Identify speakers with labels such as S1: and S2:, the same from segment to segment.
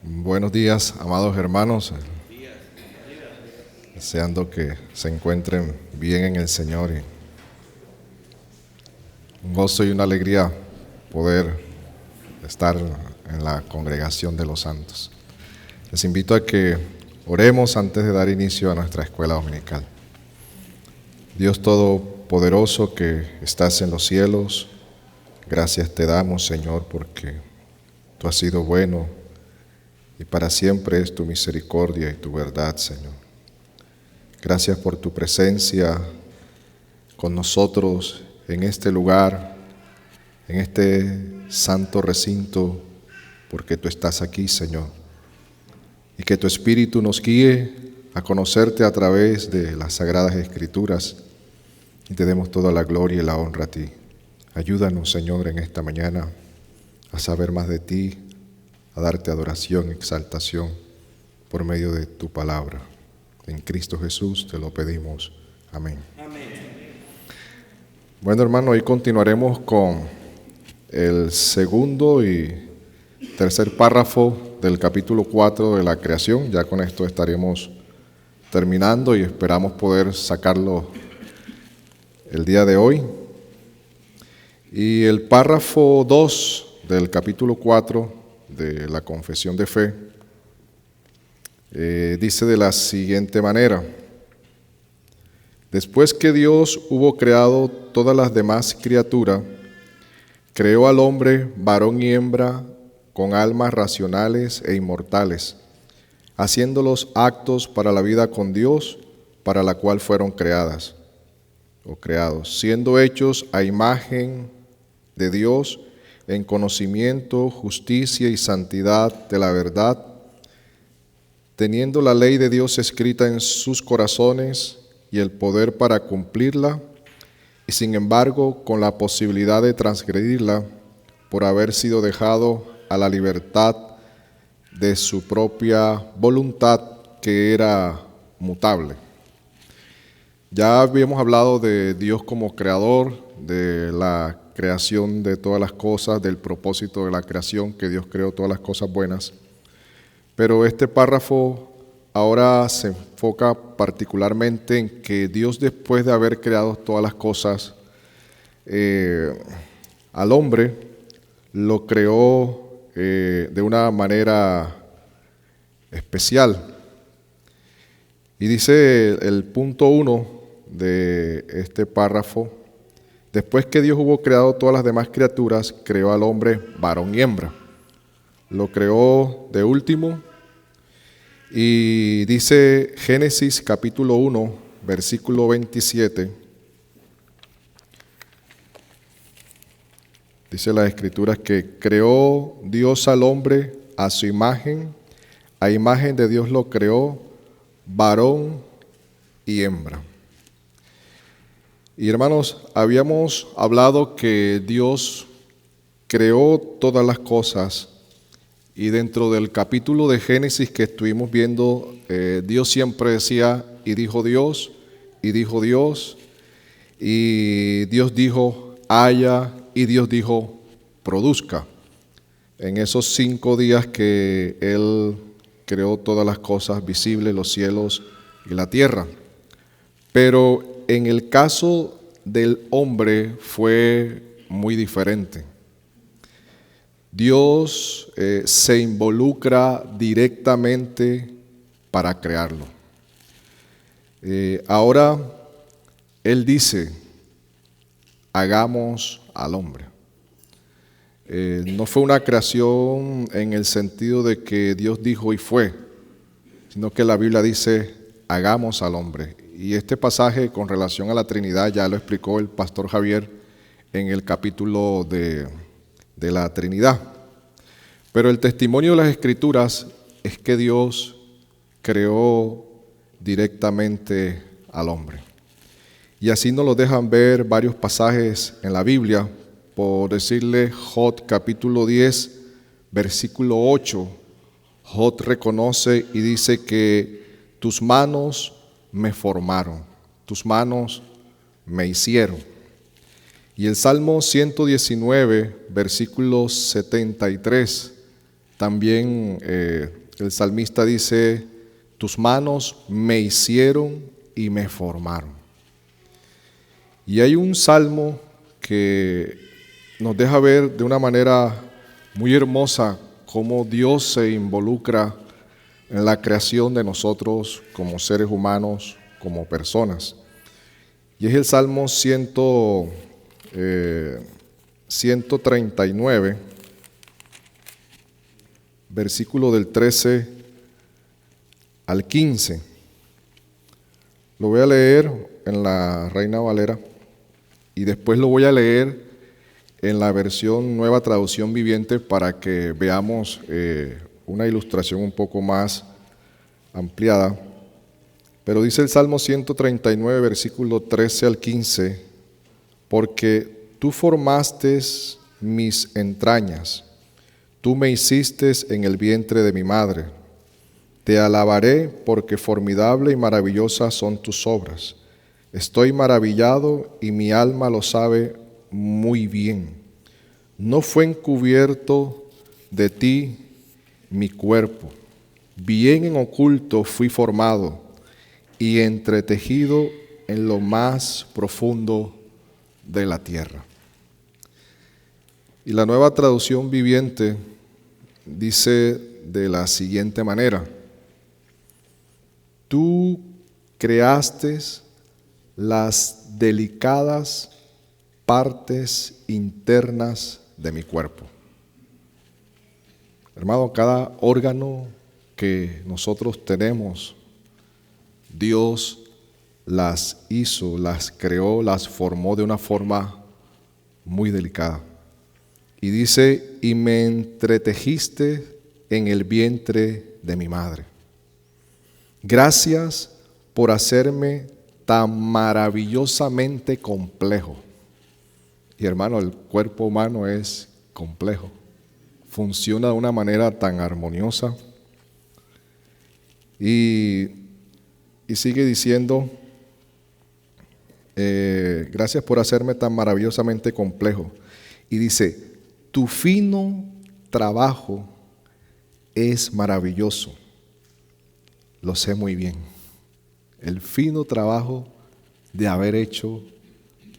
S1: Buenos días, amados hermanos, deseando que se encuentren bien en el Señor y un gozo y una alegría poder estar en la congregación de los santos. Les invito a que oremos antes de dar inicio a nuestra escuela dominical. Dios Todopoderoso que estás en los cielos, gracias te damos, Señor, porque tú has sido bueno y para siempre es tu misericordia y tu verdad, Señor. Gracias por tu presencia con nosotros en este lugar, en este santo recinto, porque tú estás aquí, Señor. Y que tu Espíritu nos guíe a conocerte a través de las Sagradas Escrituras y te demos toda la gloria y la honra a ti. Ayúdanos, Señor, en esta mañana a saber más de ti, a darte adoración, exaltación por medio de tu palabra. En Cristo Jesús te lo pedimos. Amén. Amén. Bueno, hermano, hoy continuaremos con el segundo y tercer párrafo del capítulo 4 de la creación. Ya con esto estaremos terminando y esperamos poder sacarlo el día de hoy. Y el párrafo 2 del capítulo 4 de la confesión de fe dice de la siguiente manera: después que Dios hubo creado todas las demás criaturas, creó al hombre varón y hembra con almas racionales e inmortales, haciéndolos aptos para la vida con Dios, para la cual fueron creadas o creados, siendo hechos a imagen de Dios en conocimiento, justicia y santidad de la verdad, teniendo la ley de Dios escrita en sus corazones y el poder para cumplirla, y sin embargo con la posibilidad de transgredirla por haber sido dejado a la libertad de su propia voluntad, que era mutable. Ya habíamos hablado de Dios como creador, de la creación de todas las cosas, del propósito de la creación, que Dios creó todas las cosas buenas. Pero este párrafo ahora se enfoca particularmente en que Dios, después de haber creado todas las cosas, al hombre lo creó de una manera especial. Y dice el punto 1 de este párrafo: después que Dios hubo creado todas las demás criaturas, creó al hombre varón y hembra. Lo creó de último. Y dice Génesis capítulo 1, versículo 27. Dice las Escrituras que creó Dios al hombre a su imagen de Dios lo creó, varón y hembra. Y hermanos, habíamos hablado que Dios creó todas las cosas. Y dentro del capítulo de Génesis que estuvimos viendo, Dios siempre decía, y dijo Dios, y dijo Dios, y Dios dijo, haya, y Dios dijo, produzca. En esos 5 días que Él creó todas las cosas visibles, los cielos y la tierra. Pero en el caso del hombre fue muy diferente. Dios se involucra directamente para crearlo. Ahora Él dice, hagamos al hombre. No fue una creación en el sentido de que Dios dijo y fue, sino que la Biblia dice, hagamos al hombre. Y este pasaje con relación a la Trinidad ya lo explicó el pastor Javier en el capítulo de la Trinidad. Pero el testimonio de las Escrituras es que Dios creó directamente al hombre. Y así nos lo dejan ver varios pasajes en la Biblia. Por decirle, Job capítulo 10, versículo 8, Job reconoce y dice que tus manos me formaron, tus manos me hicieron. Y el Salmo 119, versículo 73, También el salmista dice, tus manos me hicieron y me formaron. Y hay un salmo que nos deja ver de una manera muy hermosa cómo Dios se involucra en la creación de nosotros como seres humanos, como personas. Y es el Salmo 139, versículo del 13 al 15. Lo voy a leer en la Reina Valera y después lo voy a leer en la versión Nueva Traducción Viviente para que veamos una ilustración un poco más ampliada. Pero dice el Salmo 139, versículo 13 al 15, porque tú formaste mis entrañas, tú me hiciste en el vientre de mi madre. Te alabaré porque formidable y maravillosa son tus obras. Estoy maravillado y mi alma lo sabe muy bien. No fue encubierto de ti mi cuerpo, bien en oculto fui formado y entretejido en lo más profundo de la tierra. Y la Nueva Traducción Viviente dice de la siguiente manera: tú creaste las delicadas partes internas de mi cuerpo. Hermano, cada órgano que nosotros tenemos, Dios las hizo, las creó, las formó de una forma muy delicada. Y dice, y me entretejiste en el vientre de mi madre. Gracias por hacerme tan maravillosamente complejo. Y hermano, el cuerpo humano es complejo. Funciona de una manera tan armoniosa. Y sigue diciendo, gracias por hacerme tan maravillosamente complejo. Y dice, tu fino trabajo es maravilloso. Lo sé muy bien. El fino trabajo de haber hecho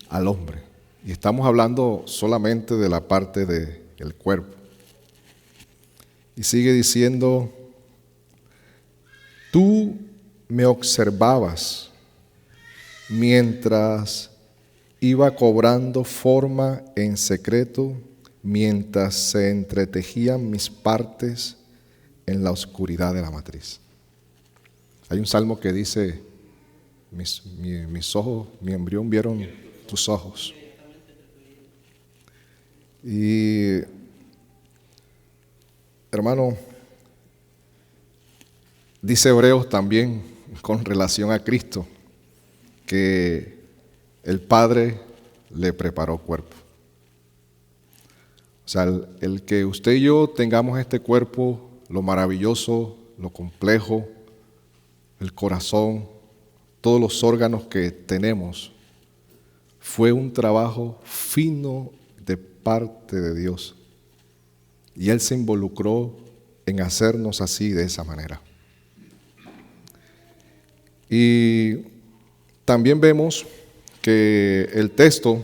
S1: al hombre. Y estamos hablando solamente de la parte del cuerpo. Y sigue diciendo, tú me observabas mientras iba cobrando forma en secreto, mientras se entretejían mis partes en la oscuridad de la matriz. Hay un salmo que dice, mis ojos, mi embrión vieron tus ojos. Y hermano, dice Hebreos también con relación a Cristo, que el Padre le preparó cuerpo. O sea, el que usted y yo tengamos este cuerpo, lo maravilloso, lo complejo, el corazón, todos los órganos que tenemos, fue un trabajo fino de parte de Dios. Y Él se involucró en hacernos así, de esa manera. Y también vemos que el texto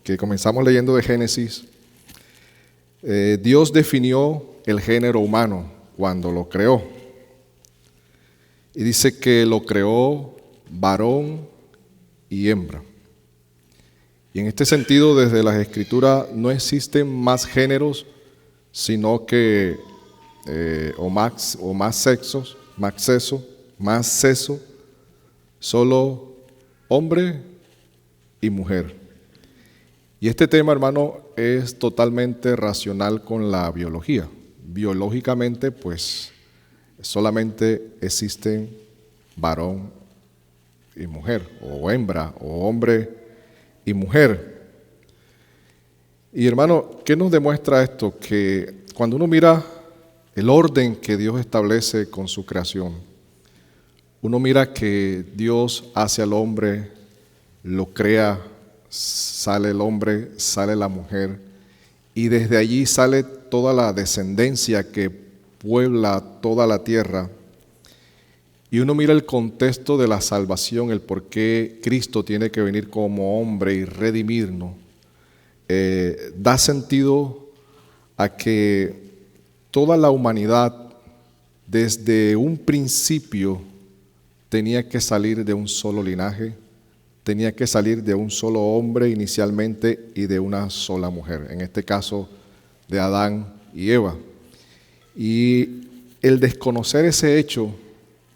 S1: que comenzamos leyendo de Génesis, Dios definió el género humano cuando lo creó. Y dice que lo creó varón y hembra. Y en este sentido, desde las Escrituras, no existen más géneros, sino que, más sexo, solo hombre y mujer. Y este tema, hermano, es totalmente racional con la biología. Biológicamente, pues, solamente existen varón y mujer, o hembra, o hombre y mujer. Y hermano, ¿qué nos demuestra esto? Que cuando uno mira el orden que Dios establece con su creación, uno mira que Dios hace al hombre, lo crea, sale el hombre, sale la mujer, y desde allí sale toda la descendencia que puebla toda la tierra, y uno mira el contexto de la salvación, el por qué Cristo tiene que venir como hombre y redimirnos, da sentido a que toda la humanidad desde un principio tenía que salir de un solo linaje, tenía que salir de un solo hombre inicialmente y de una sola mujer, en este caso de Adán y Eva. Y el desconocer ese hecho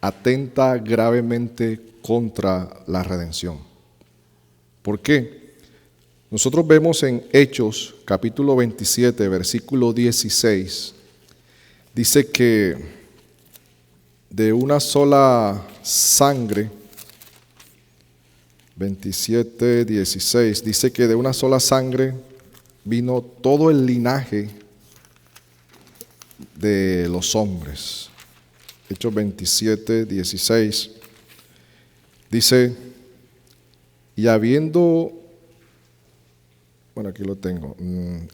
S1: atenta gravemente contra la redención. ¿Por qué? Nosotros vemos en Hechos capítulo 27, versículo 16, dice que de una sola sangre, 27, 16, dice que de una sola sangre vino todo el linaje de los hombres. Hechos 27, 16, dice, y habiendo, bueno, aquí lo tengo,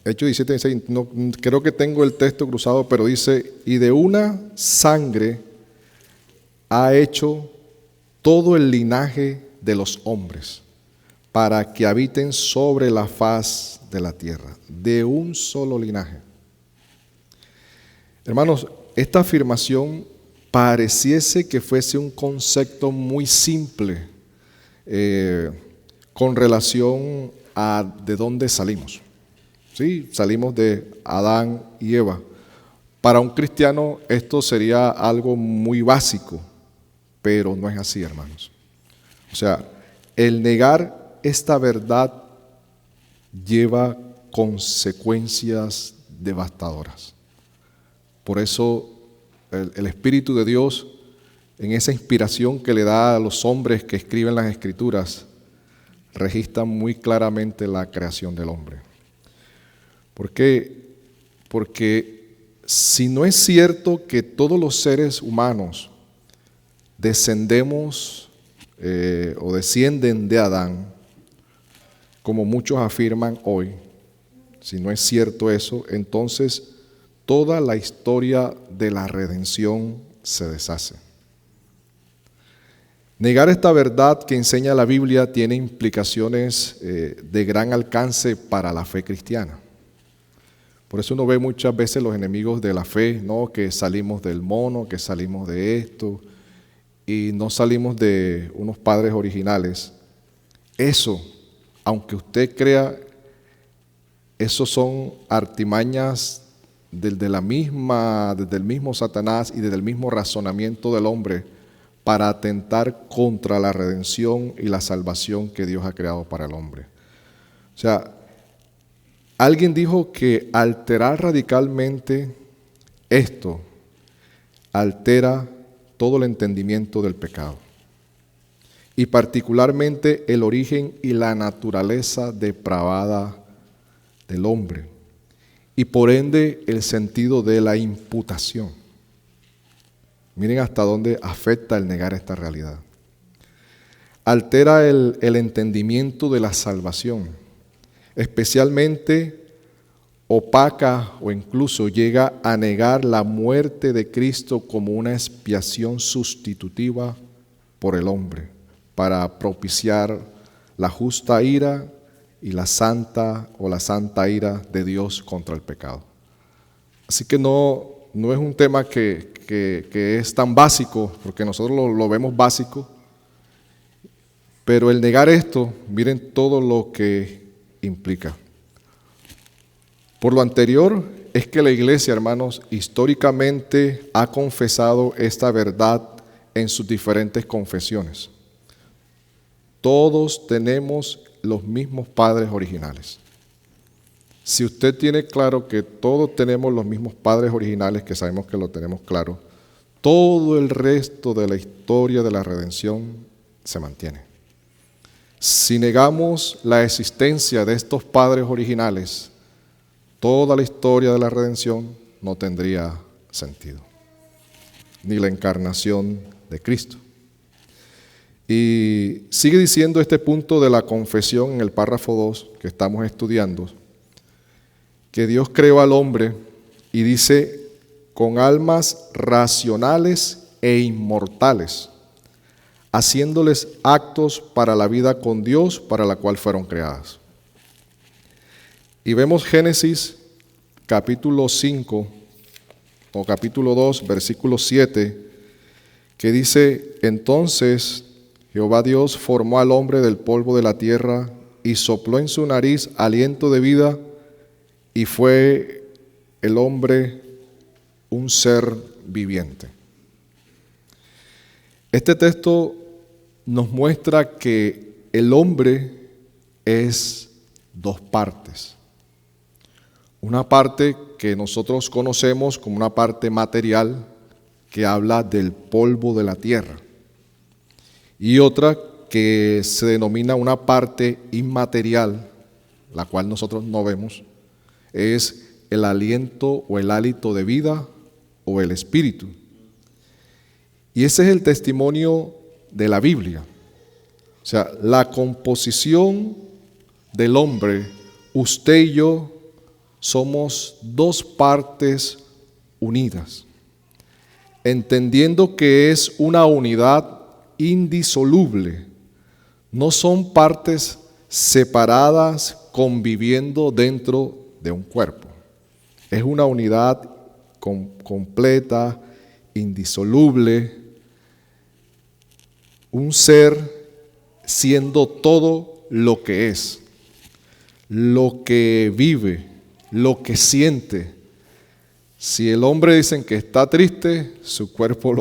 S1: Hechos 17, 16, no, creo que tengo el texto cruzado, pero dice, y de una sangre ha hecho todo el linaje de los hombres, para que habiten sobre la faz de la tierra, de un solo linaje. Hermanos, esta afirmación pareciese que fuese un concepto muy simple con relación a de dónde salimos. ¿Sí? Salimos de Adán y Eva. Para un cristiano esto sería algo muy básico, pero no es así, hermanos. O sea, el negar esta verdad lleva consecuencias devastadoras. Por eso el Espíritu de Dios, en esa inspiración que le da a los hombres que escriben las Escrituras, registra muy claramente la creación del hombre. ¿Por qué? Porque si no es cierto que todos los seres humanos descendemos o descienden de Adán, como muchos afirman hoy, si no es cierto eso, entonces toda la historia de la redención se deshace. Negar esta verdad que enseña la Biblia tiene implicaciones de gran alcance para la fe cristiana. Por eso uno ve muchas veces los enemigos de la fe, ¿no? Que salimos del mono, que salimos de esto, y no salimos de unos padres originales. Eso, aunque usted crea, esos son artimañas desde el mismo Satanás y desde el mismo razonamiento del hombre para atentar contra la redención y la salvación que Dios ha creado para el hombre. O sea, alguien dijo que alterar radicalmente esto altera todo el entendimiento del pecado y particularmente el origen y la naturaleza depravada del hombre y por ende el sentido de la imputación. Miren hasta dónde afecta el negar esta realidad. Altera el entendimiento de la salvación, especialmente opaca o incluso llega a negar la muerte de Cristo como una expiación sustitutiva por el hombre, para propiciar la justa ira y la santa ira de Dios contra el pecado. Así que no es un tema que es tan básico, porque nosotros lo vemos básico, pero el negar esto, miren todo lo que implica. Por lo anterior, es que la iglesia, hermanos, históricamente ha confesado esta verdad en sus diferentes confesiones. Todos tenemos los mismos padres originales. Si usted tiene claro que todos tenemos los mismos padres originales, que sabemos que lo tenemos claro, todo el resto de la historia de la redención se mantiene. Si negamos la existencia de estos padres originales, toda la historia de la redención no tendría sentido, ni la encarnación de Cristo. Y sigue diciendo este punto de la confesión en el párrafo 2 que estamos estudiando, que Dios creó al hombre y dice con almas racionales e inmortales, haciéndoles actos para la vida con Dios, para la cual fueron creadas. Y vemos Génesis capítulo 5 o capítulo 2, versículo 7, que dice: entonces Jehová Dios formó al hombre del polvo de la tierra y sopló en su nariz aliento de vida, y fue el hombre un ser viviente. Este texto nos muestra que el hombre es dos partes. Una parte que nosotros conocemos como una parte material, que habla del polvo de la tierra, y otra que se denomina una parte inmaterial, la cual nosotros no vemos, es el aliento o el hálito de vida o el espíritu. Y ese es el testimonio de la Biblia. O sea, la composición del hombre, usted y yo, somos dos partes unidas, entendiendo que es una unidad indisoluble. No son partes separadas conviviendo dentro de un cuerpo. Es una unidad completa, indisoluble, un ser siendo todo lo que es, lo que vive, lo que siente. Si el hombre dicen que está triste, su cuerpo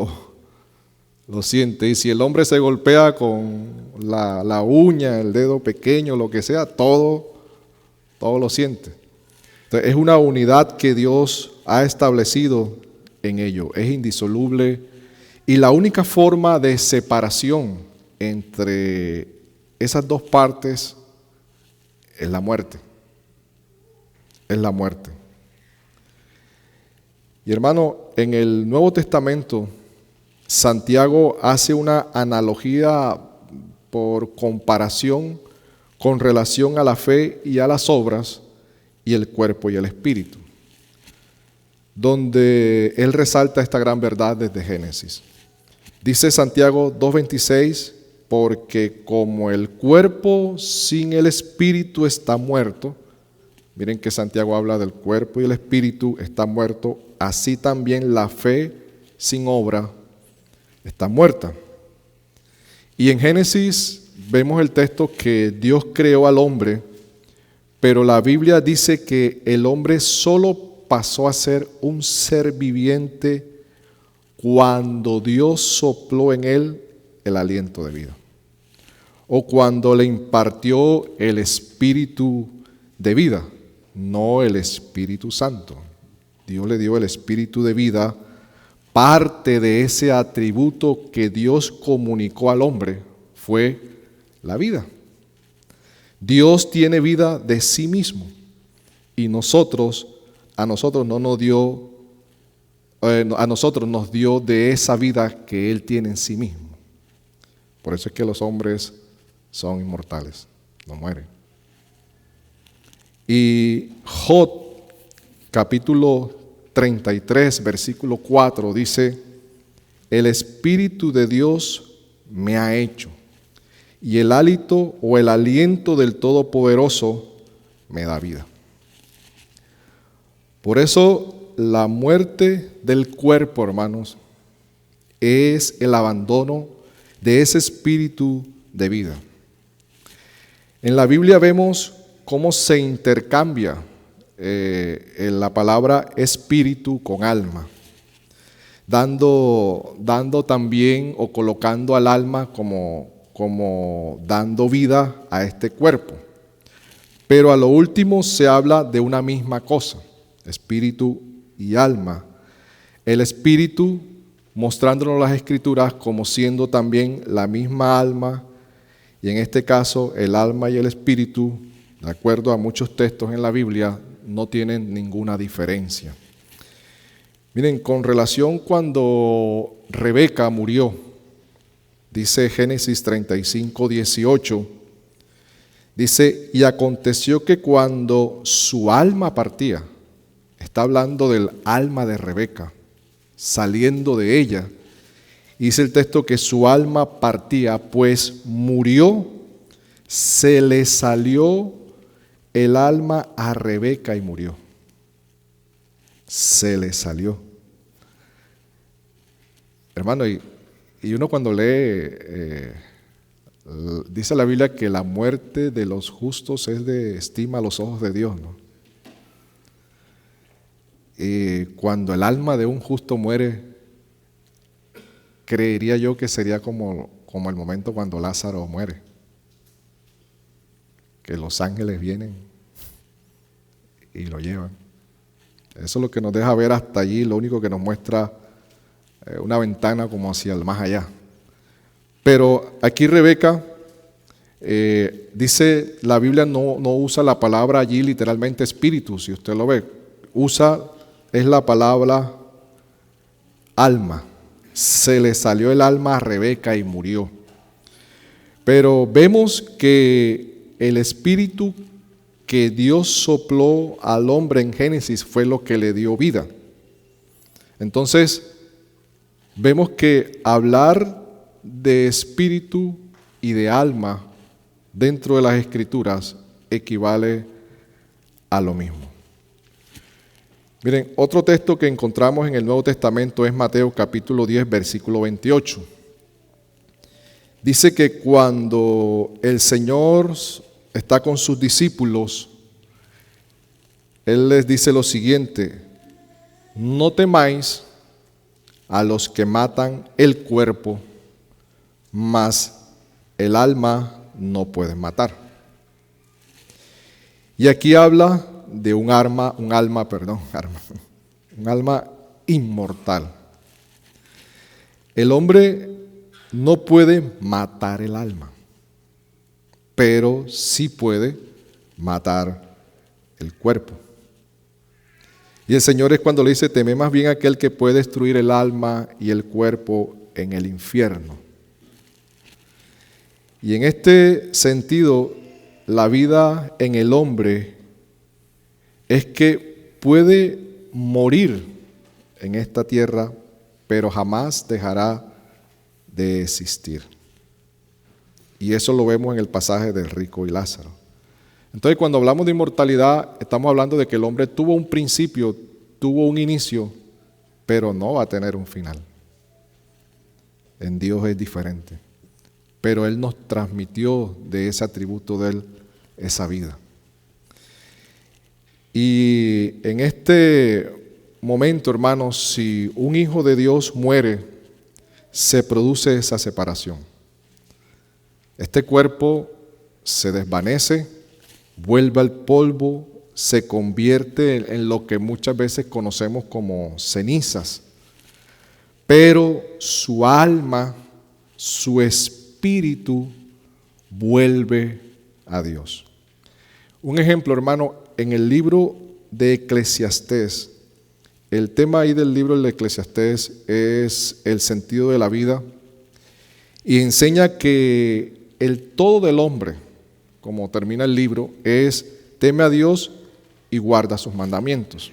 S1: lo siente. Y si el hombre se golpea con la uña, el dedo pequeño, lo que sea, todo lo siente. Entonces, es una unidad que Dios ha establecido en ello. Es indisoluble. Y la única forma de separación entre esas dos partes es la muerte. Es la muerte. Y hermano, en el Nuevo Testamento, Santiago hace una analogía por comparación con relación a la fe y a las obras y el cuerpo y el espíritu, donde él resalta esta gran verdad desde Génesis. Dice Santiago 2:26, porque como el cuerpo sin el espíritu está muerto, miren que Santiago habla del cuerpo y el espíritu está muerto, así también la fe sin obra está muerta. Y en Génesis vemos el texto que Dios creó al hombre, pero la Biblia dice que el hombre solo pasó a ser un ser viviente cuando Dios sopló en él el aliento de vida, o cuando le impartió el espíritu de vida. No el Espíritu Santo. Dios le dio el espíritu de vida, parte de ese atributo que Dios comunicó al hombre fue la vida. Dios tiene vida de sí mismo y a nosotros nos dio de esa vida que Él tiene en sí mismo. Por eso es que los hombres son inmortales, no mueren. Y Job, capítulo 33, versículo 4, dice: el Espíritu de Dios me ha hecho, y el hálito o el aliento del Todopoderoso me da vida. Por eso la muerte del cuerpo, hermanos, es el abandono de ese espíritu de vida. En la Biblia vemos cómo se intercambia en la palabra espíritu con alma, dando también o colocando al alma como dando vida a este cuerpo. Pero a lo último se habla de una misma cosa, espíritu y alma. El espíritu mostrándonos las escrituras como siendo también la misma alma, y en este caso el alma y el espíritu, de acuerdo a muchos textos en la Biblia, no tienen ninguna diferencia. Miren, con relación cuando Rebeca murió, dice Génesis 35, 18, dice: y aconteció que cuando su alma partía, está hablando del alma de Rebeca, saliendo de ella. Dice el texto que su alma partía, pues murió, se le salió el alma a Rebeca y murió. Se le salió. Hermano, y uno cuando lee, dice la Biblia que la muerte de los justos es de estima a los ojos de Dios, ¿no? Y cuando el alma de un justo muere, creería yo que sería como el momento cuando Lázaro muere, que los ángeles vienen y lo llevan. Eso es lo que nos deja ver hasta allí, lo único que nos muestra una ventana como hacia el más allá. Pero aquí Rebeca, dice la Biblia, no usa la palabra allí literalmente espíritu, si usted lo ve, es la palabra alma. Se le salió el alma a Rebeca y murió. Pero vemos que el espíritu que Dios sopló al hombre en Génesis fue lo que le dio vida. Entonces, vemos que hablar de espíritu y de alma dentro de las Escrituras equivale a lo mismo. Miren, otro texto que encontramos en el Nuevo Testamento es Mateo capítulo 10, versículo 28. Dice que cuando el Señor está con sus discípulos, Él les dice lo siguiente: no temáis a los que matan el cuerpo, mas el alma no pueden matar. Y aquí habla de un alma inmortal. El hombre no puede matar el alma, pero sí puede matar el cuerpo. Y el Señor es cuando le dice: teme más bien aquel que puede destruir el alma y el cuerpo en el infierno. Y en este sentido, la vida en el hombre es que puede morir en esta tierra, pero jamás dejará de existir. Y eso lo vemos en el pasaje del rico y Lázaro. Entonces, cuando hablamos de inmortalidad, estamos hablando de que el hombre tuvo un principio, tuvo un inicio, pero no va a tener un final. En Dios es diferente. Pero Él nos transmitió de ese atributo de Él esa vida. Y en este momento, hermanos, si un hijo de Dios muere, se produce esa separación. Este cuerpo se desvanece, vuelve al polvo, se convierte en lo que muchas veces conocemos como cenizas. Pero su alma, su espíritu, vuelve a Dios. Un ejemplo, hermano, en el libro de Eclesiastés, el tema ahí del libro de Eclesiastés es el sentido de la vida y enseña que el todo del hombre, como termina el libro, es teme a Dios y guarda sus mandamientos.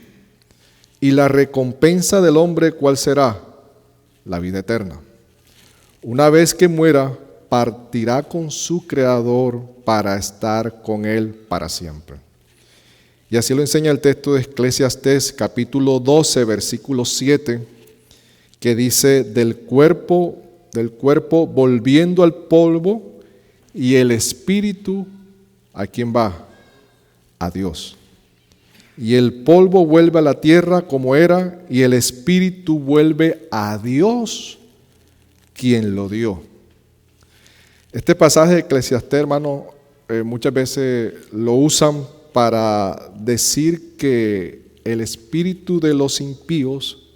S1: Y la recompensa del hombre, ¿cuál será? La vida eterna. Una vez que muera, partirá con su Creador para estar con Él para siempre. Y así lo enseña el texto de Eclesiastés, capítulo 12, versículo 7, que dice: del cuerpo volviendo al polvo, y el espíritu, ¿a quién va? A Dios. Y el polvo vuelve a la tierra como era, y el espíritu vuelve a Dios, quien lo dio. Este pasaje de Eclesiastés, hermano, muchas veces lo usan para decir que el espíritu de los impíos,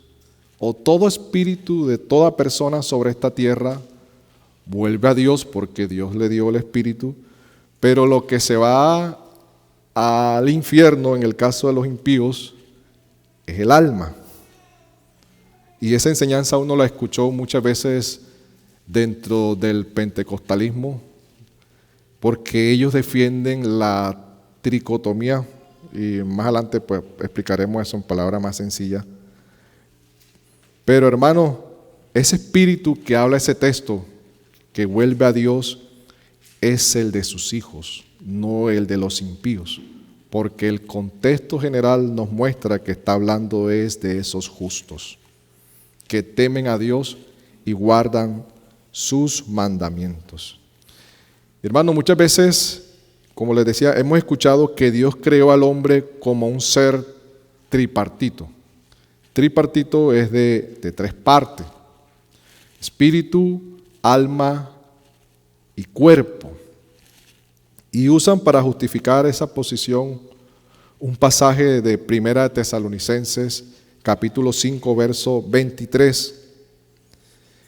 S1: o todo espíritu de toda persona sobre esta tierra, vuelve a Dios porque Dios le dio el espíritu, pero lo que se va al infierno, en el caso de los impíos, es el alma. Y esa enseñanza uno la escuchó muchas veces dentro del pentecostalismo, porque ellos defienden la tricotomía, y más adelante pues explicaremos eso en palabras más sencillas. Pero hermano, ese espíritu que habla ese texto, que vuelve a Dios, es el de sus hijos, no el de los impíos. Porque el contexto general nos muestra que está hablando es de esos justos, que temen a Dios y guardan sus mandamientos. Hermano, muchas veces, como les decía, hemos escuchado que Dios creó al hombre como un ser tripartito. Tripartito es de tres partes: espíritu, alma y cuerpo. Y usan para justificar esa posición un pasaje de 1 Tesalonicenses, capítulo 5, verso 23,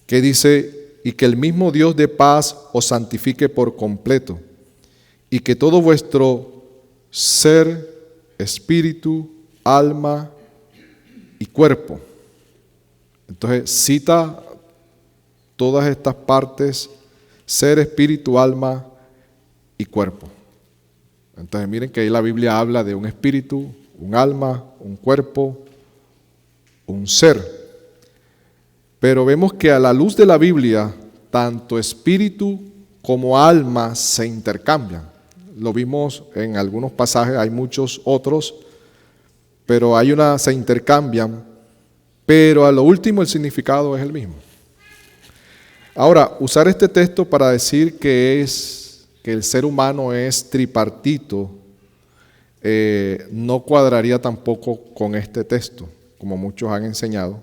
S1: que dice: y que el mismo Dios de paz os santifique por completo, y que todo vuestro ser, espíritu, alma y cuerpo. Entonces cita todas estas partes: ser, espíritu, alma y cuerpo. Entonces miren que ahí la Biblia habla de un espíritu, un alma, un cuerpo, un ser. Pero vemos que a la luz de la Biblia, tanto espíritu como alma se intercambian. Lo vimos en algunos pasajes, hay muchos otros, pero se intercambian, pero a lo último el significado es el mismo. Ahora, usar este texto para decir que el ser humano es tripartito, no cuadraría tampoco con este texto, como muchos han enseñado,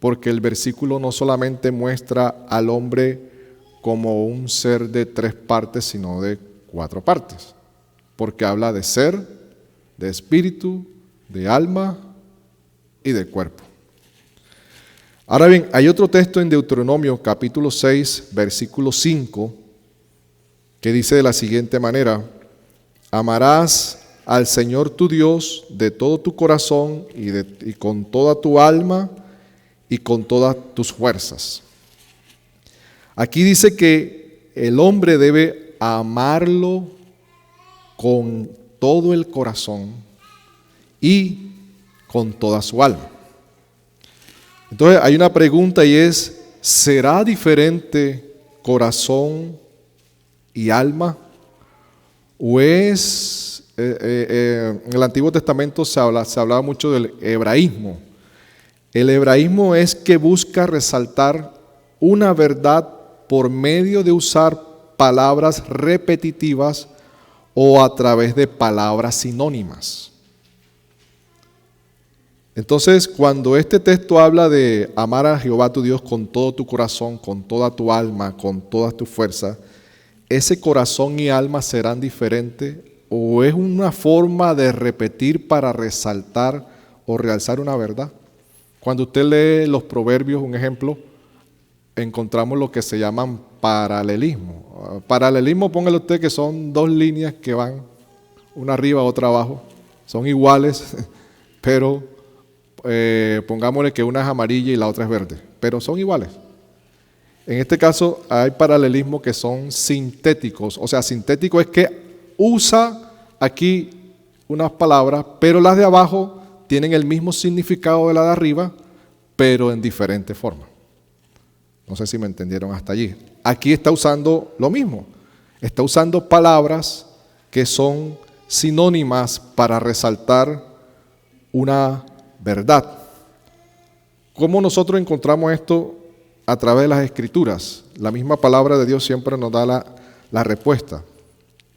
S1: porque el versículo no solamente muestra al hombre como un ser de tres partes, sino de cuatro partes, porque habla de ser, de espíritu, de alma y de cuerpo. Ahora bien, hay otro texto en Deuteronomio capítulo 6, versículo 5, que dice de la siguiente manera: amarás al Señor tu Dios de todo tu corazón y con toda tu alma y con todas tus fuerzas. Aquí dice que el hombre debe amarlo con todo el corazón y con toda su alma. Entonces hay una pregunta y es: ¿será diferente corazón y alma? ¿O es, en el Antiguo Testamento se hablaba mucho del hebraísmo? El hebraísmo es que busca resaltar una verdad por medio de usar palabras repetitivas o a través de palabras sinónimas. Entonces, cuando este texto habla de amar a Jehová tu Dios con todo tu corazón, con toda tu alma, con todas tus fuerzas, ¿ese corazón y alma serán diferentes o es una forma de repetir para resaltar o realzar una verdad? Cuando usted lee los proverbios, un ejemplo, encontramos lo que se llaman paralelismo. Paralelismo, póngale usted que son dos líneas que van una arriba, otra abajo. Son iguales, pero pongámosle que una es amarilla y la otra es verde, pero son iguales. En este caso hay paralelismos que son sintéticos. O sea, sintético es que usa aquí unas palabras, pero las de abajo tienen el mismo significado de la de arriba, pero en diferente forma. No sé si me entendieron hasta allí. Aquí está usando lo mismo. Está usando palabras que son sinónimas para resaltar una verdad. ¿Cómo nosotros encontramos esto? A través de las Escrituras. La misma palabra de Dios siempre nos da la respuesta.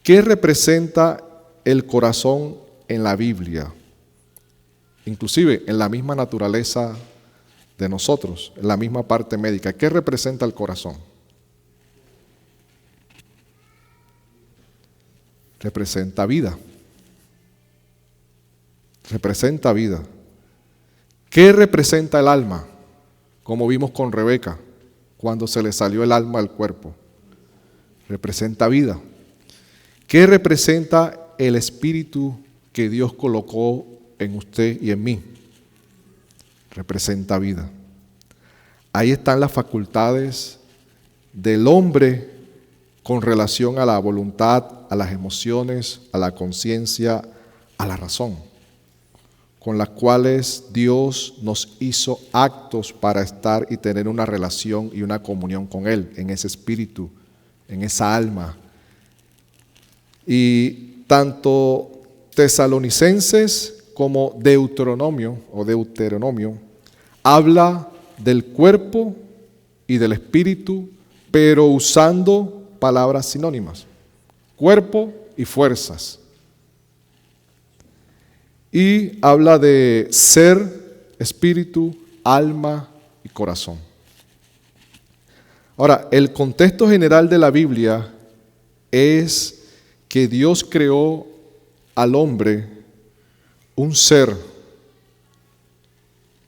S1: ¿Qué representa el corazón en la Biblia? Inclusive en la misma naturaleza de nosotros, en la misma parte médica. ¿Qué representa el corazón? Representa vida. Representa vida. ¿Qué representa el alma? Como vimos con Rebeca, cuando se le salió el alma al cuerpo. Representa vida. ¿Qué representa el espíritu que Dios colocó en usted y en mí? Representa vida. Ahí están las facultades del hombre con relación a la voluntad, a las emociones, a la conciencia, a la razón. con las cuales Dios nos hizo actos para estar y tener una relación y una comunión con Él, en ese espíritu, en esa alma. Y tanto Tesalonicenses como Deuteronomio habla del cuerpo y del espíritu, pero usando palabras sinónimas: cuerpo y fuerzas. Y habla de ser, espíritu, alma y corazón. Ahora, el contexto general de la Biblia es que Dios creó al hombre un ser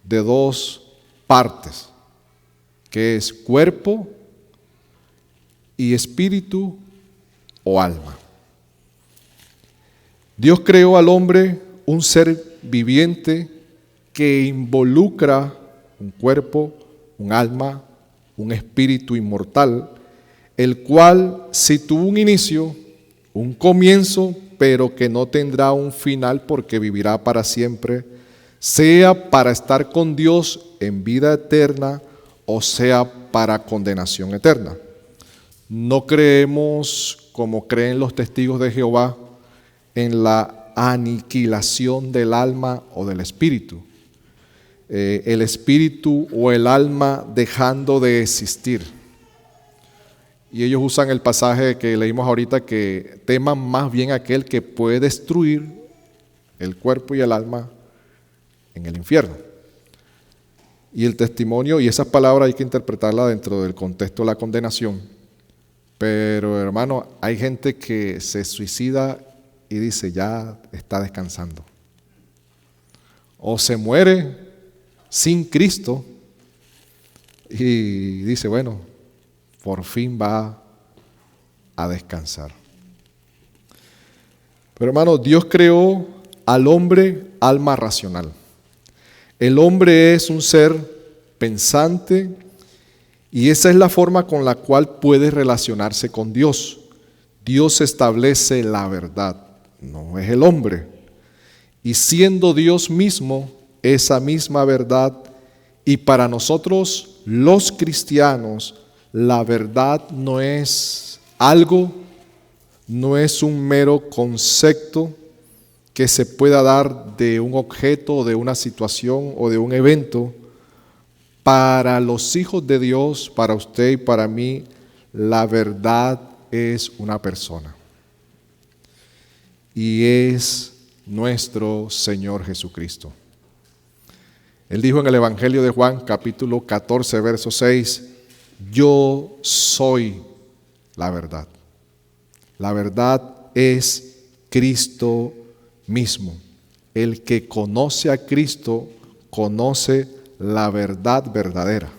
S1: de dos partes, que es cuerpo y espíritu o alma. Dios creó al hombre un ser viviente que involucra un cuerpo, un alma, un espíritu inmortal, el cual sí tuvo un inicio, un comienzo, pero que no tendrá un final porque vivirá para siempre, sea para estar con Dios en vida eterna o sea para condenación eterna. No creemos, como creen los testigos de Jehová, en la aniquilación del alma o del espíritu. El espíritu o el alma dejando de existir. Y ellos usan el pasaje que leímos ahorita, que teman más bien aquel que puede destruir el cuerpo y el alma en el infierno. Y el testimonio y esas palabras hay que interpretarlas dentro del contexto de la condenación. Pero hermano, hay gente que se suicida y dice, ya está descansando. O se muere sin Cristo y dice, bueno, por fin va a descansar. Pero hermano, Dios creó al hombre alma racional. El hombre es un ser pensante y esa es la forma con la cual puede relacionarse con Dios. Dios establece la verdad. No es el hombre. Y siendo Dios mismo, esa misma verdad, y para nosotros los cristianos, la verdad no es algo, no es un mero concepto que se pueda dar de un objeto, de una situación o de un evento. Para los hijos de Dios, para usted y para mí, la verdad es una persona. Y es nuestro Señor Jesucristo. Él dijo en el Evangelio de Juan, capítulo 14, verso 6, yo soy la verdad. La verdad es Cristo mismo. El que conoce a Cristo, conoce la verdad verdadera.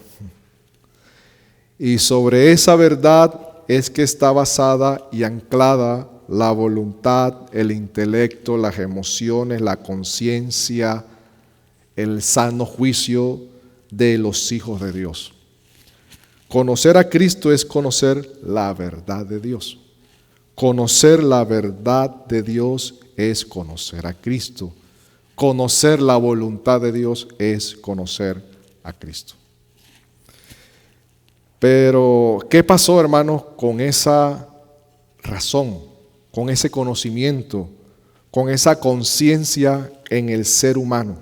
S1: Y sobre esa verdad es que está basada y anclada la voluntad, el intelecto, las emociones, la conciencia, el sano juicio de los hijos de Dios. Conocer a Cristo es conocer la verdad de Dios. Conocer la verdad de Dios es conocer a Cristo. Conocer la voluntad de Dios es conocer a Cristo. Pero, ¿qué pasó, hermanos, con esa razón? Con ese conocimiento, con esa conciencia en el ser humano.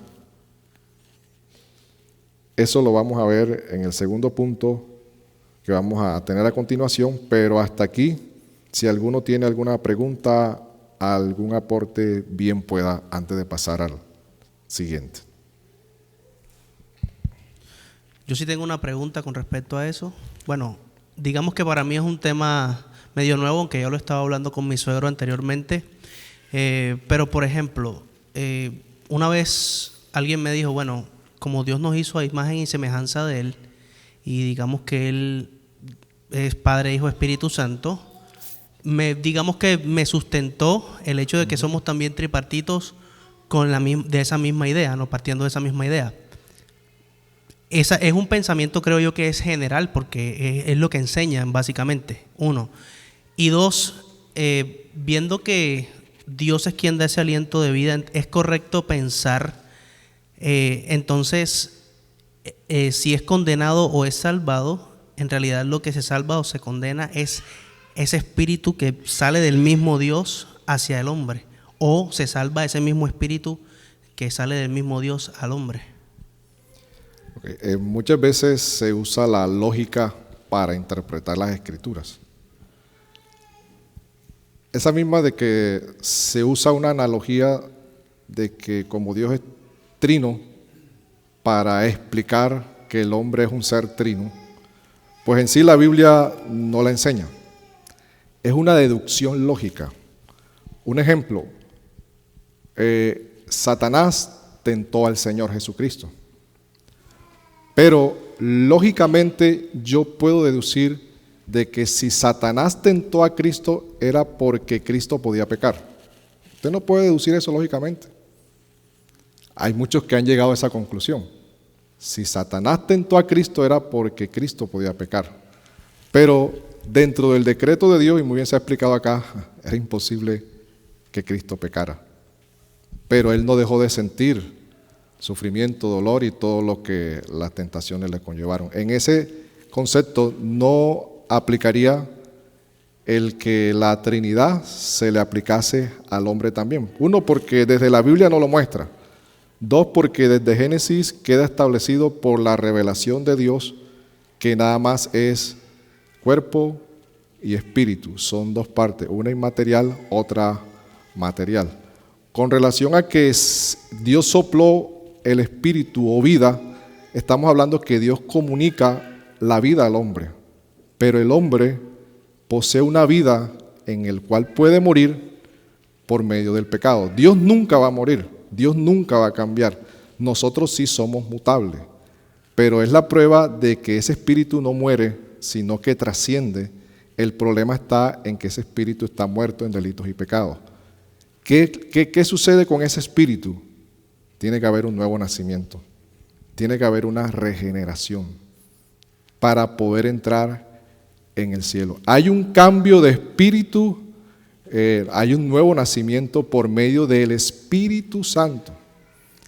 S1: Eso lo vamos a ver en el segundo punto que vamos a tener a continuación, pero hasta aquí, si alguno tiene alguna pregunta, algún aporte, bien pueda antes de pasar al siguiente.
S2: Yo sí tengo una pregunta con respecto a eso. Bueno, digamos que para mí es un tema medio nuevo, aunque yo lo estaba hablando con mi suegro anteriormente. Pero, por ejemplo, una vez alguien me dijo, bueno, como Dios nos hizo a imagen y semejanza de Él, y digamos que Él es Padre, Hijo, Espíritu Santo, digamos que me sustentó el hecho de que somos también tripartitos de esa misma idea, ¿no? Partiendo de esa misma idea. Esa es un pensamiento, creo yo, que es general, porque es lo que enseñan básicamente, uno. Y dos, viendo que Dios es quien da ese aliento de vida, es correcto pensar Entonces, si es condenado o es salvado, en realidad lo que se salva o se condena es ese espíritu que sale del mismo Dios hacia el hombre, o se salva ese mismo espíritu que sale del mismo Dios al hombre.
S1: Okay. Muchas veces se usa la lógica para interpretar las escrituras. Esa misma de que se usa una analogía de que como Dios es trino para explicar que el hombre es un ser trino, pues en sí la Biblia no la enseña. Es una deducción lógica. Un ejemplo, Satanás tentó al Señor Jesucristo, pero lógicamente yo puedo deducir de que si Satanás tentó a Cristo era porque Cristo podía pecar. Usted no puede deducir eso lógicamente. Hay muchos que han llegado a esa conclusión. Si Satanás tentó a Cristo era porque Cristo podía pecar. Pero dentro del decreto de Dios, y muy bien se ha explicado acá, era imposible que Cristo pecara. Pero Él no dejó de sentir sufrimiento, dolor y todo lo que las tentaciones le conllevaron. En ese concepto no aplicaría el que la Trinidad se le aplicase al hombre también. Uno, porque desde la Biblia no lo muestra. Dos, porque desde Génesis queda establecido por la revelación de Dios que nada más es cuerpo y espíritu. Son dos partes, una inmaterial, otra material. Con relación a que Dios sopló el espíritu o vida, estamos hablando que Dios comunica la vida al hombre. Pero el hombre posee una vida en el cual puede morir por medio del pecado. Dios nunca va a morir, Dios nunca va a cambiar. Nosotros sí somos mutables, pero es la prueba de que ese espíritu no muere, sino que trasciende. El problema está en que ese espíritu está muerto en delitos y pecados. ¿Qué sucede con ese espíritu? Tiene que haber un nuevo nacimiento, tiene que haber una regeneración para poder entrar en el cielo. Hay un cambio de espíritu, hay un nuevo nacimiento por medio del Espíritu Santo.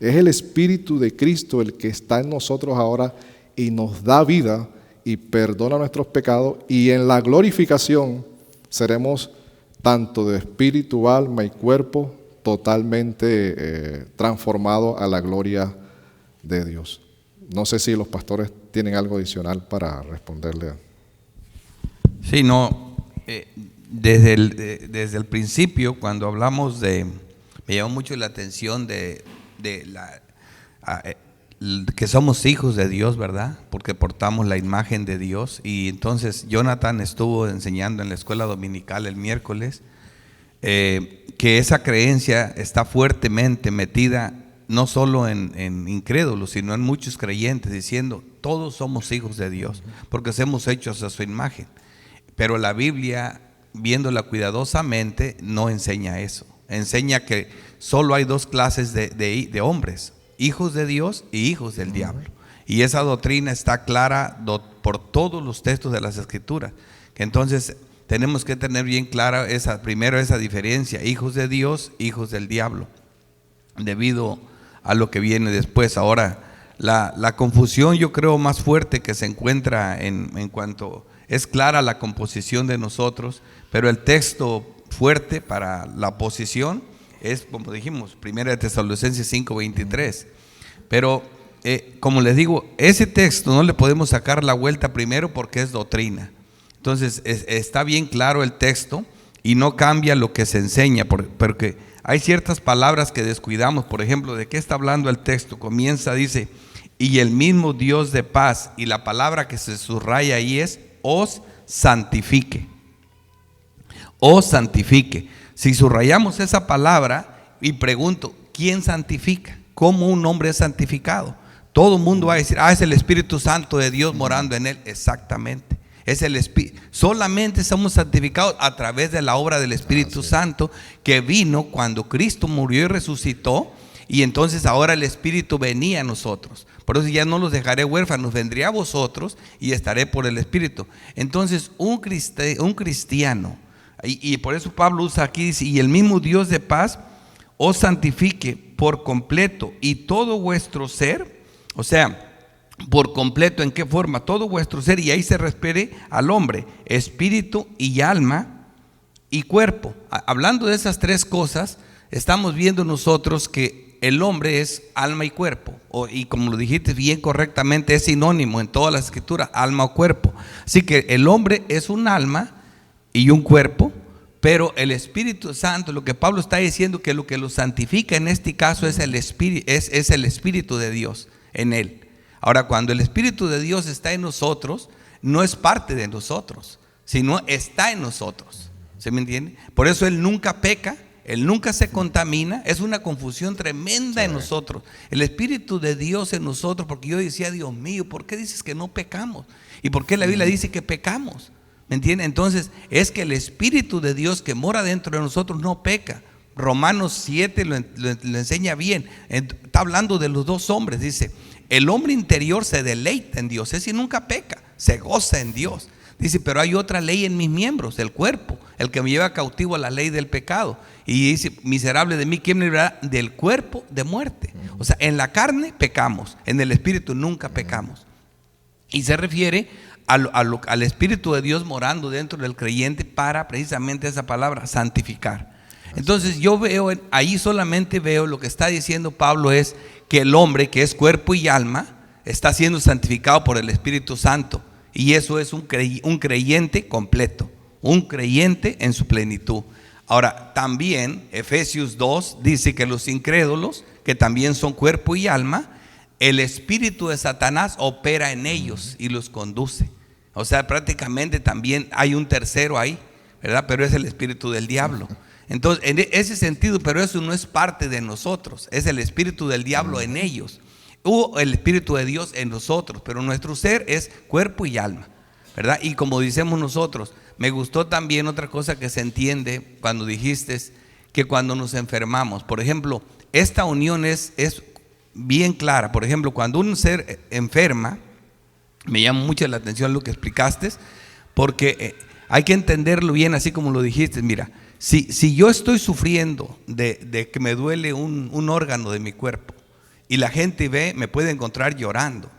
S1: Es el Espíritu de Cristo el que está en nosotros ahora y nos da vida y perdona nuestros pecados, y en la glorificación seremos tanto de espíritu, alma y cuerpo totalmente transformados a la gloria de Dios. No sé si los pastores tienen algo adicional para responderle a...
S3: Sí, no, desde el principio, cuando hablamos me llamó mucho la atención que somos hijos de Dios, ¿verdad? Porque portamos la imagen de Dios. Y entonces Jonathan estuvo enseñando en la escuela dominical el miércoles que esa creencia está fuertemente metida no solo en incrédulos, sino en muchos creyentes, diciendo todos somos hijos de Dios porque somos hechos a su imagen. Pero la Biblia, viéndola cuidadosamente, no enseña eso. Enseña que solo hay dos clases de hombres: hijos de Dios y hijos del diablo. Y esa doctrina está clara por todos los textos de las Escrituras. Entonces tenemos que tener bien clara primero esa diferencia: hijos de Dios, hijos del diablo, debido a lo que viene después. Ahora, la confusión, yo creo, más fuerte que se encuentra en cuanto es clara la composición de nosotros, pero el texto fuerte para la posición es, como dijimos, 1 Tesalonicenses 5:23. Pero como les digo, ese texto no le podemos sacar la vuelta primero porque es doctrina. Entonces está bien claro el texto y no cambia lo que se enseña, porque hay ciertas palabras que descuidamos. Por ejemplo, ¿de qué está hablando el texto? Dice, y el mismo Dios de paz, y la palabra que se subraya ahí es os santifique. Os santifique. Si subrayamos esa palabra, y pregunto, ¿quién santifica? ¿Cómo un hombre es santificado? Todo el mundo va a decir, es el Espíritu Santo de Dios morando en él. Exactamente. Es el Espíritu. Solamente somos santificados a través de la obra del Espíritu Santo, que vino cuando Cristo murió y resucitó, y entonces ahora el Espíritu venía a nosotros. Por eso ya no los dejaré huérfanos, vendré a vosotros y estaré por el Espíritu. Entonces un cristiano, y por eso Pablo usa aquí, dice, y el mismo Dios de paz os santifique por completo y todo vuestro ser, o sea, por completo, ¿en qué forma? Todo vuestro ser, y ahí se refiere al hombre, espíritu y alma y cuerpo. Hablando de esas tres cosas, estamos viendo nosotros que el hombre es alma y cuerpo, y como lo dijiste bien correctamente, es sinónimo en todas las escrituras, alma o cuerpo. Así que el hombre es un alma y un cuerpo, pero el Espíritu Santo, lo que Pablo está diciendo, que lo que lo santifica en este caso es el Espíritu de Dios en él. Ahora, cuando el Espíritu de Dios está en nosotros, no es parte de nosotros, sino está en nosotros. ¿Se me entiende? Por eso Él nunca peca, Él nunca se contamina. Es una confusión tremenda en nosotros. El Espíritu de Dios en nosotros, porque yo decía, Dios mío, ¿por qué dices que no pecamos? ¿Y por qué la Biblia dice que pecamos? ¿Me entiende? Entonces, es que el Espíritu de Dios que mora dentro de nosotros no peca. Romanos 7 lo enseña bien. Está hablando de los dos hombres, dice: el hombre interior se deleita en Dios, ese nunca peca, se goza en Dios. Dice, pero hay otra ley en mis miembros, el cuerpo, el que me lleva cautivo a la ley del pecado. Y dice, miserable de mí, ¿quién me librará del cuerpo de muerte? O sea, en la carne pecamos, en el espíritu nunca pecamos. Y se refiere al Espíritu de Dios morando dentro del creyente para precisamente esa palabra, santificar. Entonces yo veo, ahí solamente veo lo que está diciendo Pablo es que el hombre, que es cuerpo y alma, está siendo santificado por el Espíritu Santo. Y eso es un creyente completo, un creyente en su plenitud. Ahora, también Efesios 2 dice que los incrédulos, que también son cuerpo y alma, el espíritu de Satanás opera en ellos y los conduce. O sea, prácticamente también hay un tercero ahí, ¿verdad? Pero es el espíritu del diablo. Entonces, en ese sentido, pero eso no es parte de nosotros, es el espíritu del diablo en ellos, o el espíritu de Dios en nosotros, pero nuestro ser es cuerpo y alma, ¿verdad? Y como decimos nosotros, me gustó también otra cosa que se entiende cuando dijiste que cuando nos enfermamos, por ejemplo, esta unión es bien clara. Por ejemplo, cuando un ser enferma, me llama mucho la atención lo que explicaste, porque hay que entenderlo bien, así como lo dijiste. Mira, si yo estoy sufriendo de que me duele un órgano de mi cuerpo y la gente me puede encontrar llorando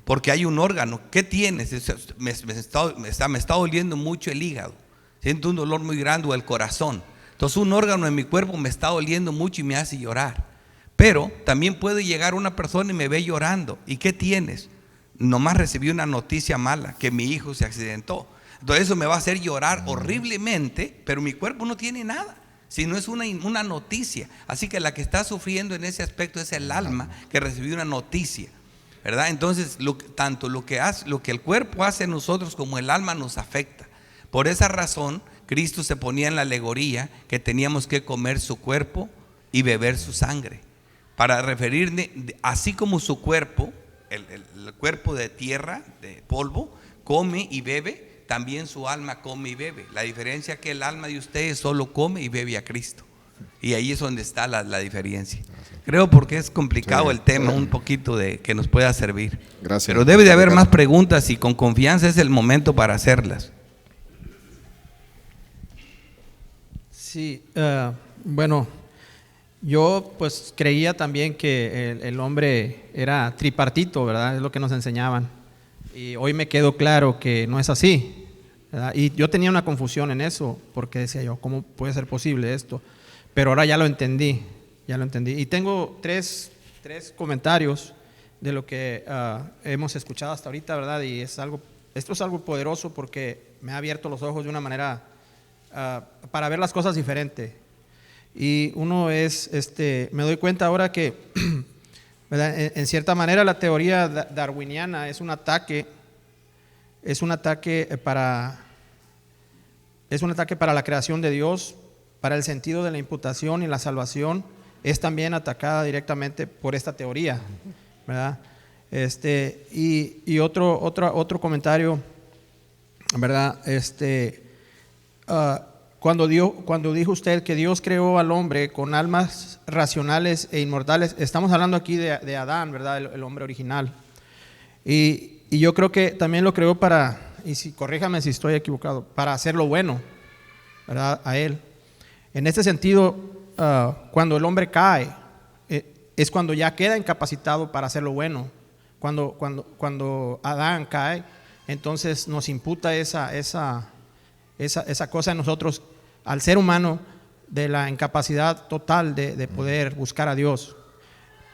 S3: porque hay un órgano. ¿Qué tienes? Me está doliendo mucho el hígado, siento un dolor muy grande, o el corazón. Entonces un órgano en mi cuerpo me está doliendo mucho y me hace llorar. Pero también puede llegar una persona y me ve llorando. ¿Y qué tienes? Nomás recibí una noticia mala, que mi hijo se accidentó. Entonces eso me va a hacer llorar horriblemente, pero mi cuerpo no tiene nada, sino es una noticia. Así que la que está sufriendo en ese aspecto es el alma que recibió una noticia, ¿verdad? Entonces tanto lo que el cuerpo hace en nosotros como el alma nos afecta. Por esa razón Cristo se ponía en la alegoría que teníamos que comer su cuerpo y beber su sangre, para referirme, así como su cuerpo, el cuerpo de tierra, de polvo, come y bebe, también su alma come y bebe. La diferencia es que el alma de ustedes solo come y bebe a Cristo. Y ahí es donde está la diferencia. Creo porque es complicado el tema, un poquito que nos pueda servir.
S1: Gracias.
S3: Pero debe de haber más preguntas y con confianza es el momento para hacerlas.
S4: Sí, bueno, yo pues creía también que el hombre era tripartito, ¿verdad? Es lo que nos enseñaban. Y hoy me quedó claro que no es así, ¿verdad? Y yo tenía una confusión en eso, porque decía yo, ¿cómo puede ser posible esto? Pero ahora ya lo entendí. Y tengo tres comentarios de lo que hemos escuchado hasta ahorita, ¿verdad? Y esto es algo poderoso porque me ha abierto los ojos de una manera para ver las cosas diferente. Y uno es, me doy cuenta ahora que ¿verdad? En cierta manera la teoría darwiniana es un ataque para la creación de Dios, para el sentido de la imputación y la salvación. Es también atacada directamente por esta teoría, ¿verdad? Y otro comentario, ¿verdad? Cuando dijo usted que Dios creó al hombre con almas racionales e inmortales, estamos hablando aquí de Adán, ¿verdad? El hombre original. Y yo creo que también lo creó corríjame si estoy equivocado, para hacer lo bueno, ¿verdad? A él. En este sentido, cuando el hombre cae, es cuando ya queda incapacitado para hacer lo bueno. Cuando Adán cae, entonces nos imputa esa cosa en nosotros, al ser humano, de la incapacidad total de poder buscar a Dios.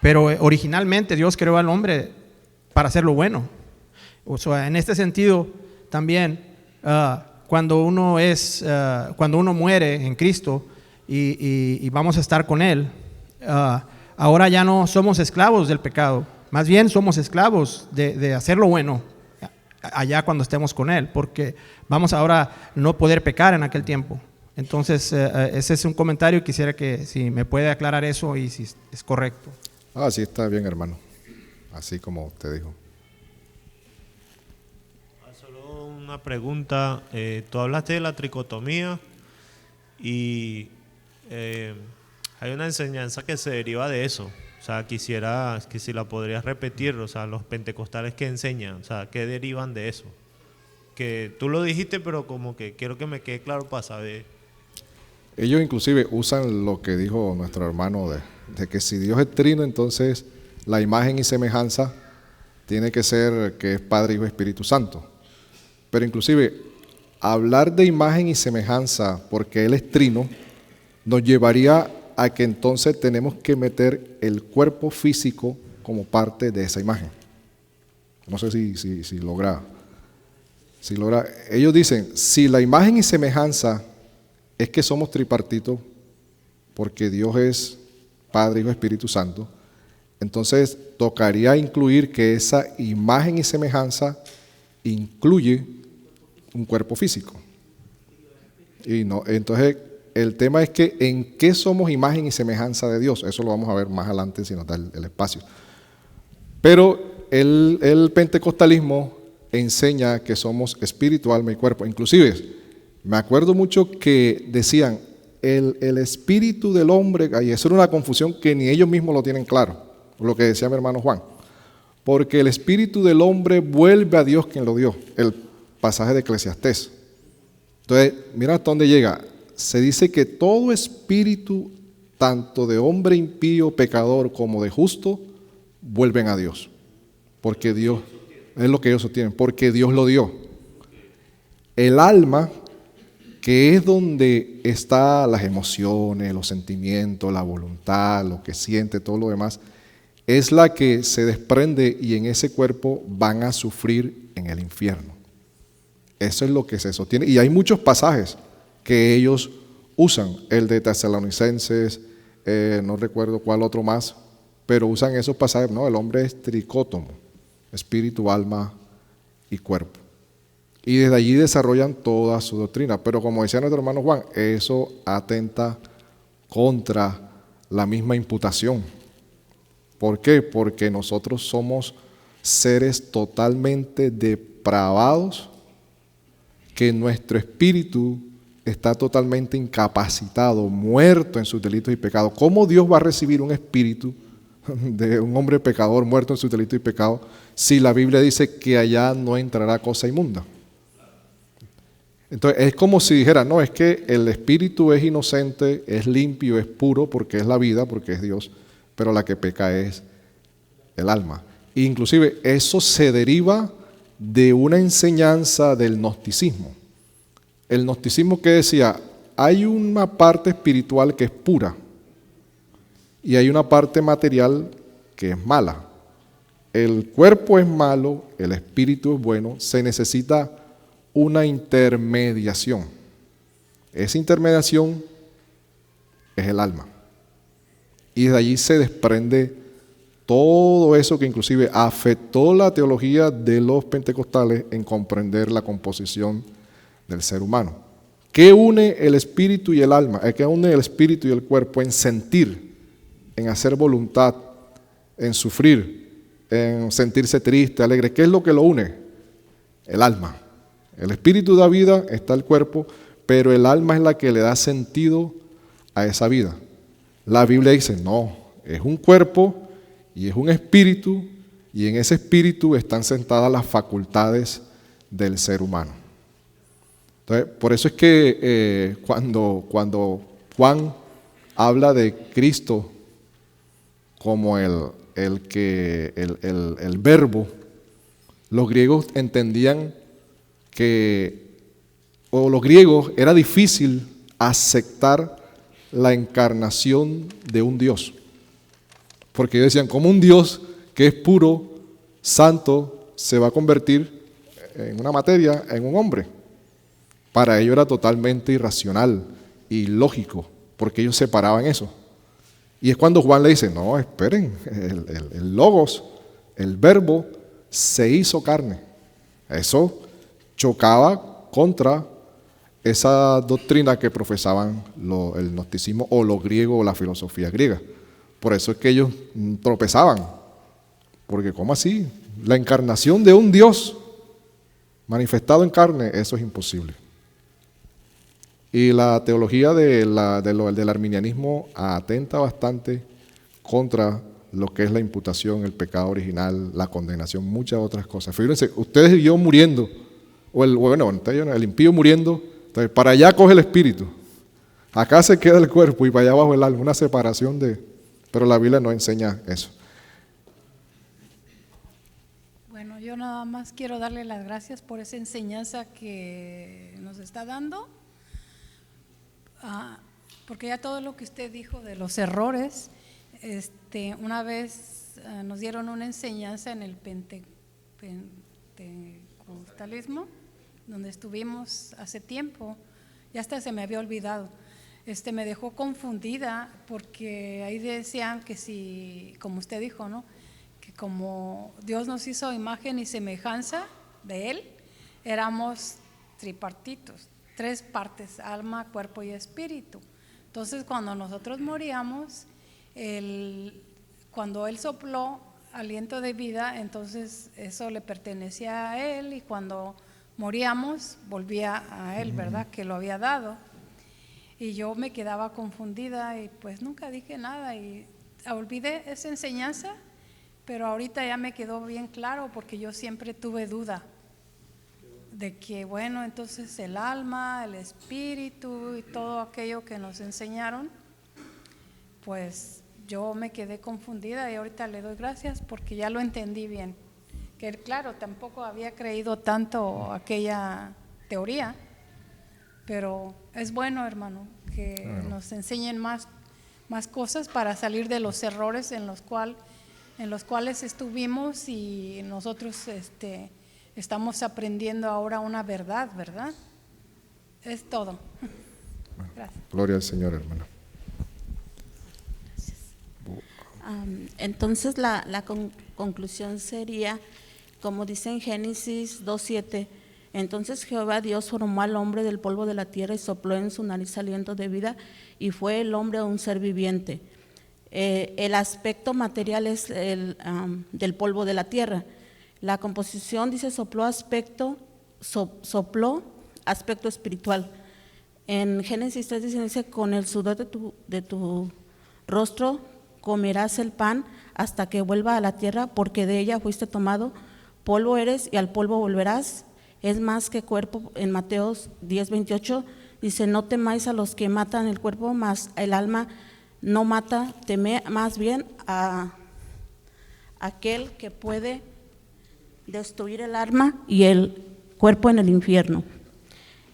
S4: Pero originalmente Dios creó al hombre para hacer lo bueno. O sea, en este sentido también, cuando uno muere en Cristo y vamos a estar con Él, ahora ya no somos esclavos del pecado, más bien somos esclavos de hacer lo bueno allá cuando estemos con Él, porque vamos ahora no poder pecar en aquel tiempo. Entonces, ese es un comentario, quisiera que si me puede aclarar eso y si es correcto.
S1: Sí, está bien, hermano, así como usted dijo.
S5: Solo una pregunta, tú hablaste de la tricotomía y hay una enseñanza que se deriva de eso. O sea, quisiera que si la podrías repetir, o sea, los pentecostales que enseñan, o sea, ¿qué derivan de eso? Que tú lo dijiste, pero como que quiero que me quede claro para saber.
S1: Ellos inclusive usan lo que dijo nuestro hermano de que si Dios es trino, entonces la imagen y semejanza tiene que ser que es Padre, Hijo y Espíritu Santo. Pero inclusive hablar de imagen y semejanza porque Él es trino nos llevaría a que entonces tenemos que meter el cuerpo físico como parte de esa imagen. No sé si logra. Ellos dicen, si la imagen y semejanza es que somos tripartitos, porque Dios es Padre, Hijo, Espíritu Santo, entonces tocaría incluir que esa imagen y semejanza incluye un cuerpo físico. Y no, entonces el tema es que en qué somos imagen y semejanza de Dios. Eso lo vamos a ver más adelante si nos da el espacio. Pero el pentecostalismo enseña que somos espíritu, alma y cuerpo. Inclusive, me acuerdo mucho que decían, el espíritu del hombre, y eso era una confusión que ni ellos mismos lo tienen claro, lo que decía mi hermano Juan, porque el espíritu del hombre vuelve a Dios quien lo dio, el pasaje de Eclesiastés. Entonces, mira hasta dónde llega. Se dice que todo espíritu, tanto de hombre impío, pecador, como de justo, vuelven a Dios. Porque Dios, es lo que ellos sostienen, porque Dios lo dio. El alma, que es donde están las emociones, los sentimientos, la voluntad, lo que siente, todo lo demás, es la que se desprende y en ese cuerpo van a sufrir en el infierno. Eso es lo que se sostiene. Y hay muchos pasajes que ellos usan, el de Tesalonicenses, no recuerdo cuál otro más, pero usan esos pasajes. No, el hombre es tricótomo, espíritu, alma y cuerpo. Y desde allí desarrollan toda su doctrina. Pero como decía nuestro hermano Juan, eso atenta contra la misma imputación. ¿Por qué? Porque nosotros somos seres totalmente depravados, que nuestro espíritu está totalmente incapacitado, muerto en sus delitos y pecados. ¿Cómo Dios va a recibir un espíritu de un hombre pecador muerto en sus delitos y pecados si la Biblia dice que allá no entrará cosa inmunda? Entonces es como si dijera, no, es que el espíritu es inocente, es limpio, es puro porque es la vida, porque es Dios, pero la que peca es el alma. E inclusive eso se deriva de una enseñanza del gnosticismo. El gnosticismo que decía, hay una parte espiritual que es pura y hay una parte material que es mala. El cuerpo es malo, el espíritu es bueno, se necesita una intermediación. Esa intermediación es el alma. Y de allí se desprende todo eso que inclusive afectó la teología de los pentecostales en comprender la composición del ser humano. ¿Qué une el espíritu y el alma? ¿Qué une el espíritu y el cuerpo? En sentir, en hacer voluntad, en sufrir, en sentirse triste, alegre. ¿Qué es lo que lo une? El alma. El espíritu da vida, está el cuerpo, pero el alma es la que le da sentido a esa vida. La Biblia dice, no, es un cuerpo y es un espíritu, y en ese espíritu están sentadas las facultades del ser humano. Entonces, por eso es que cuando Juan habla de Cristo como el verbo, los griegos entendían o los griegos era difícil aceptar la encarnación de un Dios. Porque ellos decían, ¿cómo un Dios que es puro, santo, se va a convertir en una materia, en un hombre? Para ellos era totalmente irracional y lógico, porque ellos separaban eso. Y es cuando Juan le dice, no, esperen, el logos, el verbo, se hizo carne. Eso chocaba contra esa doctrina que profesaban el gnosticismo o los griegos o la filosofía griega. Por eso es que ellos tropezaban, porque ¿cómo así? La encarnación de un Dios manifestado en carne, eso es imposible. Y la teología del arminianismo atenta bastante contra lo que es la imputación, el pecado original, la condenación, muchas otras cosas. Fíjense, ustedes y yo muriendo, el impío muriendo, entonces para allá coge el espíritu, acá se queda el cuerpo y para allá abajo el alma, una separación pero la Biblia no enseña eso.
S6: Bueno, yo nada más quiero darle las gracias por esa enseñanza que nos está dando, porque ya todo lo que usted dijo de los errores, una vez nos dieron una enseñanza en el pentecostalismo, donde estuvimos hace tiempo, ya hasta se me había olvidado. Me dejó confundida porque ahí decían que si, como usted dijo, ¿no?, que como Dios nos hizo imagen y semejanza de Él, éramos tripartitos, 3 partes, alma, cuerpo y espíritu. Entonces cuando nosotros moríamos, cuando Él sopló aliento de vida, entonces eso le pertenecía a Él, y cuando moríamos volvía a Él, ¿verdad?, que lo había dado. Y yo me quedaba confundida y pues nunca dije nada y olvidé esa enseñanza, pero ahorita ya me quedó bien claro, porque yo siempre tuve duda de que, bueno, entonces el alma, el espíritu y todo aquello que nos enseñaron, pues yo me quedé confundida, y ahorita le doy gracias porque ya lo entendí bien. Que claro, tampoco había creído tanto aquella teoría, pero es bueno, hermano, que nos enseñen más cosas para salir de los errores en los cuales estuvimos, y nosotros estamos aprendiendo ahora una verdad, ¿verdad? Es todo. Gracias.
S1: Gloria al Señor, hermano.
S7: Entonces la conclusión sería, como dice en Génesis 2:7, entonces Jehová Dios formó al hombre del polvo de la tierra y sopló en su nariz aliento de vida, y fue el hombre un ser viviente. El aspecto material es del polvo de la tierra. La composición dice sopló aspecto espiritual. En Génesis 3 dice, con el sudor de tu rostro comerás el pan hasta que vuelva a la tierra, porque de ella fuiste tomado, polvo eres y al polvo volverás. Es más que cuerpo. En Mateo 10:28 dice, no temáis a los que matan el cuerpo, mas el alma no mata, teme más bien a aquel que puede destruir el alma y el cuerpo en el infierno.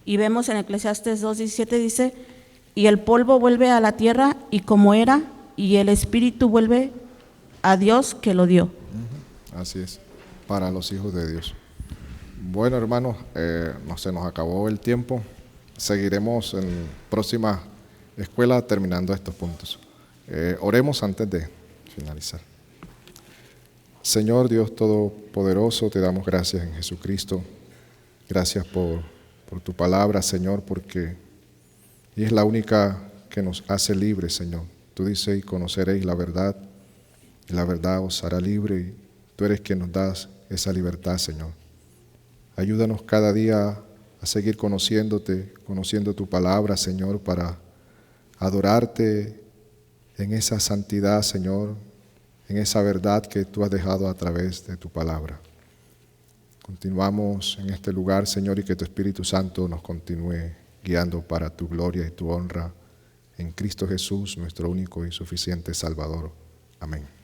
S7: Y vemos en Eclesiastes 2:17 dice, y el polvo vuelve a la tierra y como era, y el espíritu vuelve a Dios que lo dio.
S1: Así es, para los hijos de Dios. Bueno, hermanos, no se nos acabó el tiempo. Seguiremos en próxima escuela terminando estos puntos. Oremos antes de finalizar. Señor Dios Todopoderoso, te damos gracias en Jesucristo. Gracias por tu palabra, Señor, porque es la única que nos hace libres, Señor. Tú dices, y conoceréis la verdad, y la verdad os hará libre, y tú eres quien nos das esa libertad, Señor. Ayúdanos cada día a seguir conociéndote, conociendo tu palabra, Señor, para adorarte en esa santidad, Señor, en esa verdad que tú has dejado a través de tu palabra. Continuamos en este lugar, Señor, y que tu Espíritu Santo nos continúe guiando para tu gloria y tu honra en Cristo Jesús, nuestro único y suficiente Salvador. Amén.